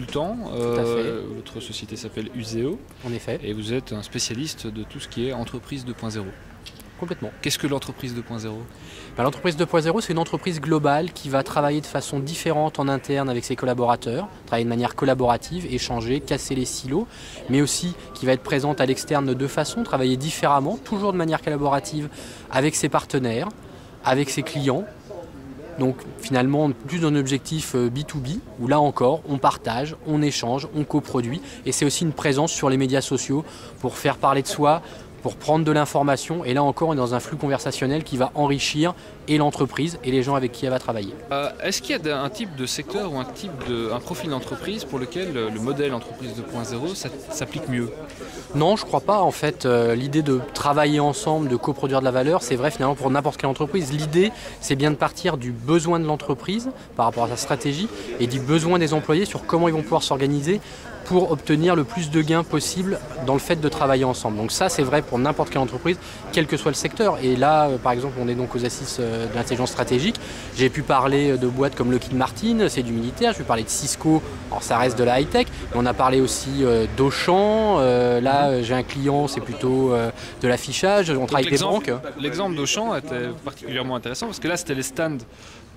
consultant, votre société s'appelle Useo. En effet. Et vous êtes un spécialiste de tout ce qui est entreprise 2.0. Complètement. Qu'est-ce que l'entreprise 2.0 ? L'entreprise 2.0, c'est une entreprise globale qui va travailler de façon différente en interne avec ses collaborateurs, travailler de manière collaborative, échanger, casser les silos, mais aussi qui va être présente à l'externe de deux façons, travailler différemment, toujours de manière collaborative avec ses partenaires, avec ses clients. Donc finalement, plus dans un objectif B2B, où là encore, on partage, on échange, on coproduit, et c'est aussi une présence sur les médias sociaux pour faire parler de soi, pour prendre de l'information, et là encore on est dans un flux conversationnel qui va enrichir et l'entreprise et les gens avec qui elle va travailler. Est-ce qu'il y a un type de secteur ou un profil d'entreprise pour lequel le modèle entreprise 2.0 s'applique mieux ? Non, je crois pas. En fait, l'idée de travailler ensemble, de coproduire de la valeur, c'est vrai finalement pour n'importe quelle entreprise. L'idée, c'est bien de partir du besoin de l'entreprise par rapport à sa stratégie et du besoin des employés sur comment ils vont pouvoir s'organiser pour obtenir le plus de gains possible dans le fait de travailler ensemble. Donc ça, c'est vrai pour n'importe quelle entreprise, quel que soit le secteur. Et là, par exemple, on est donc aux assises de l'intelligence stratégique. J'ai pu parler de boîtes comme Lockheed Martin, c'est du militaire. Je vais parler de Cisco, alors ça reste de la high-tech. Mais on a parlé aussi d'Auchan. Là, j'ai un client, c'est plutôt de l'affichage. On travaille avec des banques. L'exemple d'Auchan était particulièrement intéressant parce que là, c'était les stands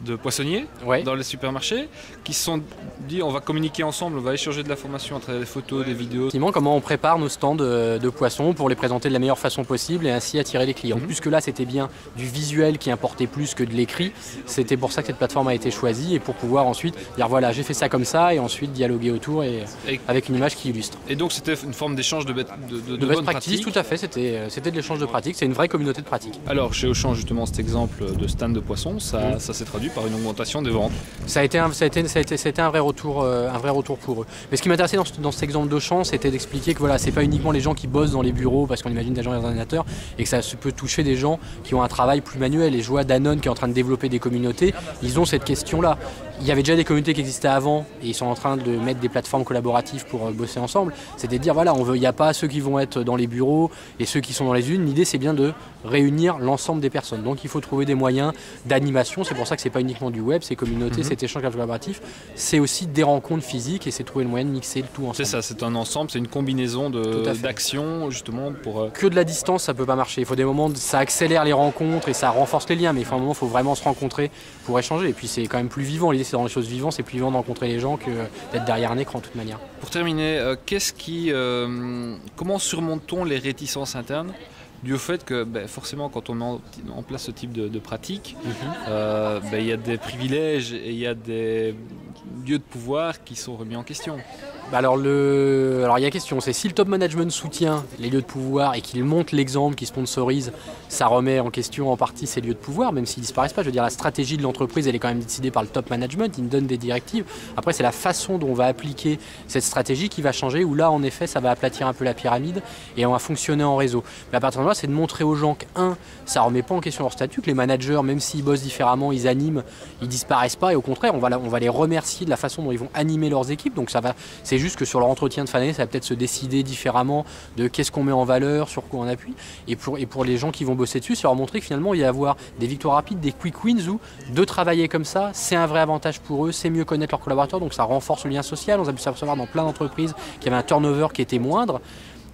de poissonniers dans les supermarchés qui se sont dit on va communiquer ensemble, on va échanger de l'information à travers des photos, des vidéos. Comment on prépare nos stands de poissons pour les présenter de la meilleure façon possible et ainsi attirer les clients. Puisque là c'était bien du visuel qui importait plus que de l'écrit, c'était pour ça que cette plateforme a été choisie et pour pouvoir ensuite dire voilà j'ai fait ça comme ça et ensuite dialoguer autour et avec une image qui illustre. Et donc c'était une forme d'échange de best practice, tout à fait, c'était de l'échange de pratiques, c'est une vraie communauté de pratiques. Alors chez Auchan justement cet exemple de stand de poissons, ça s'est traduit par une augmentation des ventes. Ça a été un vrai retour pour eux. Mais ce qui m'intéressait dans cet exemple d'Auchan, c'était d'expliquer que voilà, c'est pas uniquement les gens qui bossent dans les bureaux, parce qu'on imagine des gens ordinateurs, et que ça peut toucher des gens qui ont un travail plus manuel. Et je vois Danone qui est en train de développer des communautés, ils ont cette question-là. Il y avait déjà des communautés qui existaient avant, et ils sont en train de mettre des plateformes collaboratives pour bosser ensemble. C'était de dire voilà, il n'y a pas ceux qui vont être dans les bureaux et ceux qui sont dans les usines. L'idée c'est bien de réunir l'ensemble des personnes. Donc il faut trouver des moyens d'animation. C'est pour ça que c'est pas uniquement du web, ces communautés, cet échange collaboratif. C'est aussi des rencontres physiques et c'est trouver le moyen de mixer le tout ensemble. C'est ça, c'est un ensemble, c'est une combinaison d'actions justement pour... Que de la distance, ça peut pas marcher. Il faut des moments où ça accélère les rencontres et ça renforce les liens, mais il faut un moment, il faut vraiment se rencontrer pour échanger. Et puis c'est quand même plus vivant. L'idée c'est dans les choses vivantes, c'est plus vivant de rencontrer les gens que d'être derrière un écran de toute manière. Pour terminer, comment surmonte-t-on les réticences internes dû au fait que forcément quand on met en place ce type de pratique, il y a des privilèges et il y a des lieux de pouvoir qui sont remis en question. Alors il y a question, c'est si le top management soutient les lieux de pouvoir et qu'il montre l'exemple, qu'il sponsorise, ça remet en question en partie ces lieux de pouvoir, même s'ils disparaissent pas. Je veux dire, la stratégie de l'entreprise, elle est quand même décidée par le top management, il me donne des directives. Après, c'est la façon dont on va appliquer cette stratégie qui va changer, où là, en effet, ça va aplatir un peu la pyramide et on va fonctionner en réseau. Mais à partir de là, c'est de montrer aux gens que, ça remet pas en question leur statut, que les managers, même s'ils bossent différemment, ils animent, ils disparaissent pas, et au contraire, on va les remercier de la façon dont ils vont animer leurs équipes. Donc c'est juste que sur leur entretien de fin d'année, ça va peut-être se décider différemment de qu'est-ce qu'on met en valeur, sur quoi on appuie. Et pour les gens qui vont bosser dessus, c'est leur montrer que finalement, il va y avoir des victoires rapides, des quick wins, où de travailler comme ça, c'est un vrai avantage pour eux, c'est mieux connaître leurs collaborateurs, donc ça renforce le lien social. On a pu s'apercevoir dans plein d'entreprises qu'il y avait un turnover qui était moindre.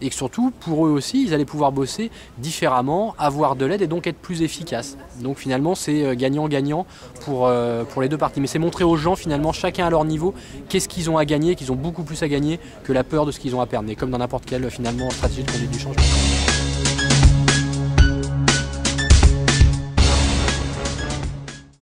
Et que surtout, pour eux aussi, ils allaient pouvoir bosser différemment, avoir de l'aide et donc être plus efficaces. Donc finalement, c'est gagnant-gagnant pour les deux parties. Mais c'est montrer aux gens, finalement, chacun à leur niveau, qu'est-ce qu'ils ont à gagner, qu'ils ont beaucoup plus à gagner que la peur de ce qu'ils ont à perdre. Mais comme dans n'importe quelle, finalement, stratégie de conduite du changement.